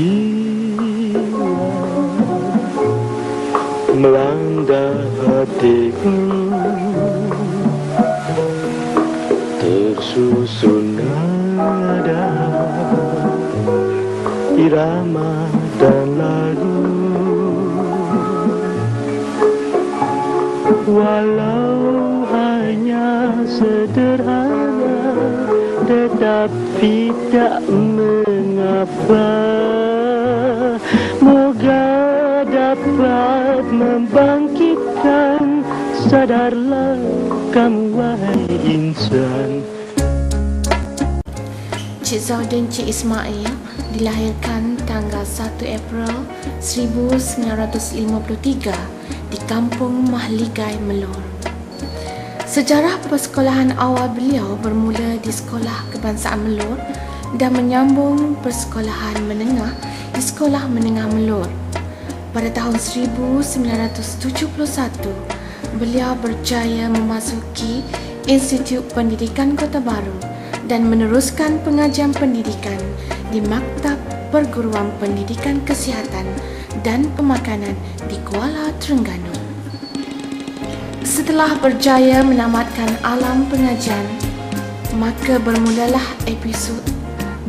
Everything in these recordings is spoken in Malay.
jiwa melanda hatiku, tersusun nada, irama dan lagu. Walau hanya sederhana, tetapi tak mengapa. Moga dapat membangkitkan, sadarlah kamu wahai insan. Cik Zaudin Cik Ismail dilahirkan tanggal 1 April 1953 di Kampung Mahligai, Melur. Sejarah persekolahan awal beliau bermula di Sekolah Kebangsaan Melur dan menyambung persekolahan menengah di Sekolah Menengah Melur. Pada tahun 1971, beliau berjaya memasuki Institut Pendidikan Kota Baru dan meneruskan pengajian pendidikan di Maktab Perguruan Pendidikan Kesihatan dan Pemakanan di Kuala Terengganu. Setelah berjaya menamatkan alam pengajian, maka bermulalah episod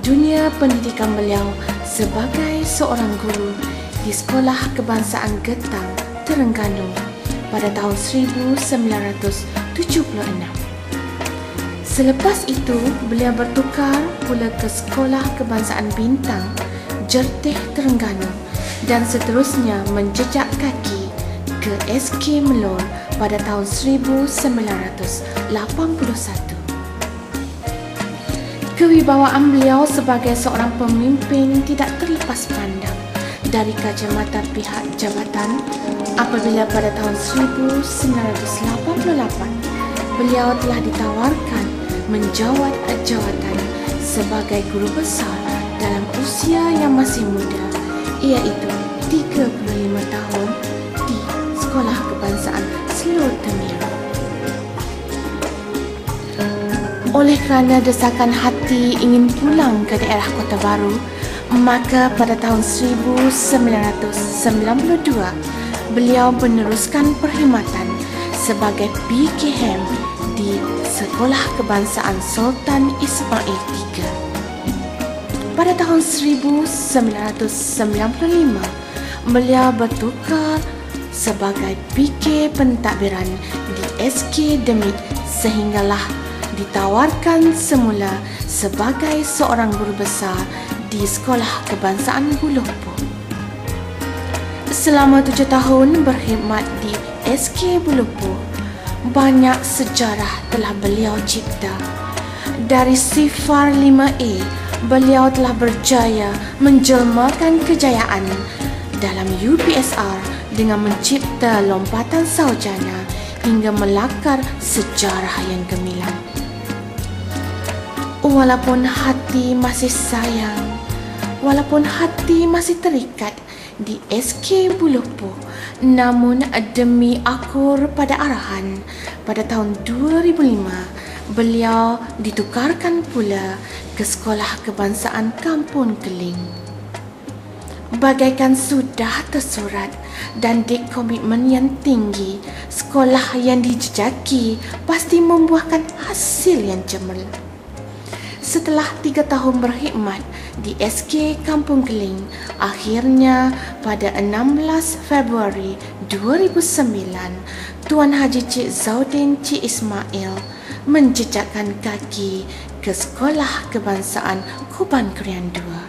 dunia pendidikan beliau sebagai seorang guru di Sekolah Kebangsaan Getang, Terengganu pada tahun 1976. Selepas itu, beliau bertukar pula ke Sekolah Kebangsaan Bintang, Jerteh, Terengganu dan seterusnya menjejak kaki ke SK Melur pada tahun 1981. Kewibawaan beliau sebagai seorang pemimpin tidak terlepas pandang dari kacamata pihak jabatan apabila pada tahun 1988 beliau telah ditawarkan menjawat jawatan sebagai guru besar dalam usia yang masih muda, iaitu 35 tahun di Sekolah Kebangsaan Seluruh Temir. Oleh kerana desakan hati ingin pulang ke daerah Kota Baru, maka pada tahun 1992 beliau meneruskan perkhidmatan sebagai PKM di Sekolah Kebangsaan Sultan Ismail III. Pada tahun 1995, beliau bertukar sebagai PK pentadbiran di SK Demit sehinggalah ditawarkan semula sebagai seorang guru besar di Sekolah Kebangsaan Bulopo. Selama 7 tahun berkhidmat di SK Bulopo, banyak sejarah telah beliau cipta. Dari sifar 5A, beliau telah berjaya menjelmakan kejayaan dalam UPSR dengan mencipta lompatan sarjana hingga melakar sejarah yang gemilang. Walaupun hati masih sayang, walaupun hati masih terikat di SK Bulopo, namun demi akur pada arahan, pada tahun 2005 beliau ditukarkan pula ke Sekolah Kebangsaan Kampung Keling. Bagaikan sudah tersurat dan komitmen yang tinggi, sekolah yang dijejaki pasti membuahkan hasil yang cemerlang. Setelah 3 tahun berkhidmat di SK Kampung Keling, akhirnya pada 16 Februari 2009, Tuan Haji Cik Zaudin Cik Ismail menjejakkan kaki ke Sekolah Kebangsaan Kuban Krian II.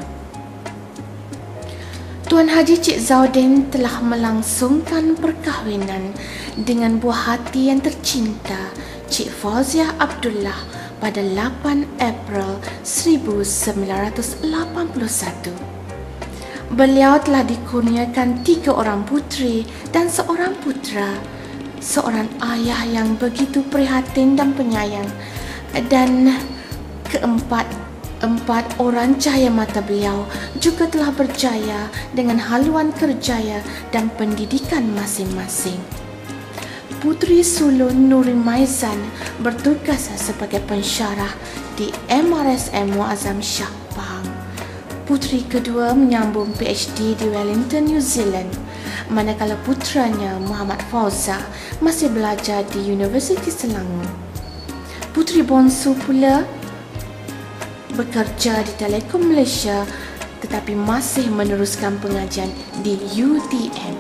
Tuan Haji Cik Zaudin telah melangsungkan perkahwinan dengan buah hati yang tercinta, Cik Fauziah Abdullah, pada 8 April 1981. Beliau telah dikurniakan 3 orang puteri dan seorang putera, seorang ayah yang begitu prihatin dan penyayang, dan empat orang cahaya mata beliau juga telah berjaya dengan haluan kerjaya dan pendidikan masing-masing. Puteri sulung Nurin Maizan bertugas sebagai pensyarah di MRSM Muazzam Shah Pahang. Puteri kedua menyambung PhD di Wellington, New Zealand, manakala putranya Muhammad Fauza masih belajar di Universiti Selangor. Puteri bongsu pula bekerja di Telekom Malaysia tetapi masih meneruskan pengajian di UTM.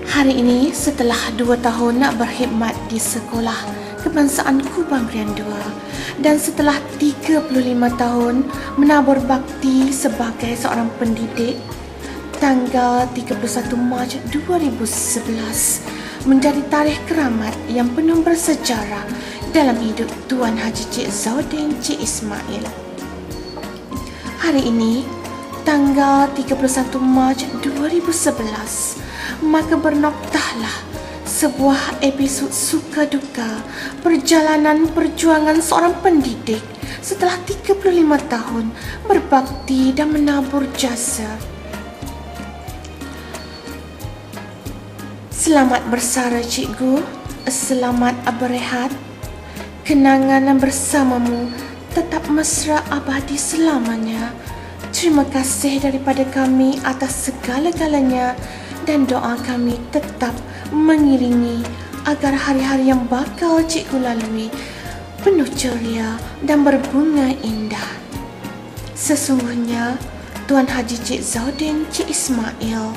Hari ini, setelah 2 tahun nak berkhidmat di Sekolah Kebangsaan Kubang Krian II dan setelah 35 tahun menabur bakti sebagai seorang pendidik, tanggal 31 Mac 2011 menjadi tarikh keramat yang penuh bersejarah dalam hidup Tuan Haji Cik Zaudin Cik Ismail. Hari ini, tanggal 31 Mac 2011, maka bernoktahlah sebuah episod suka duka perjalanan perjuangan seorang pendidik setelah 35 tahun berbakti dan menabur jasa. Selamat bersara cikgu, selamat berehat. Kenangan bersamamu tetap mesra abadi selamanya. Terima kasih daripada kami atas segala-galanya dan doa kami tetap mengiringi agar hari-hari yang bakal cikgu lalui penuh ceria dan berbunga indah. Sesungguhnya, Tuan Haji Cik Zaudin Cik Ismail,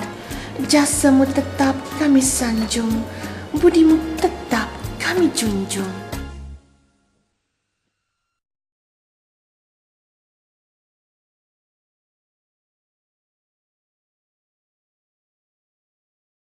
jasamu tetap kami sanjung, budimu tetap kami junjung.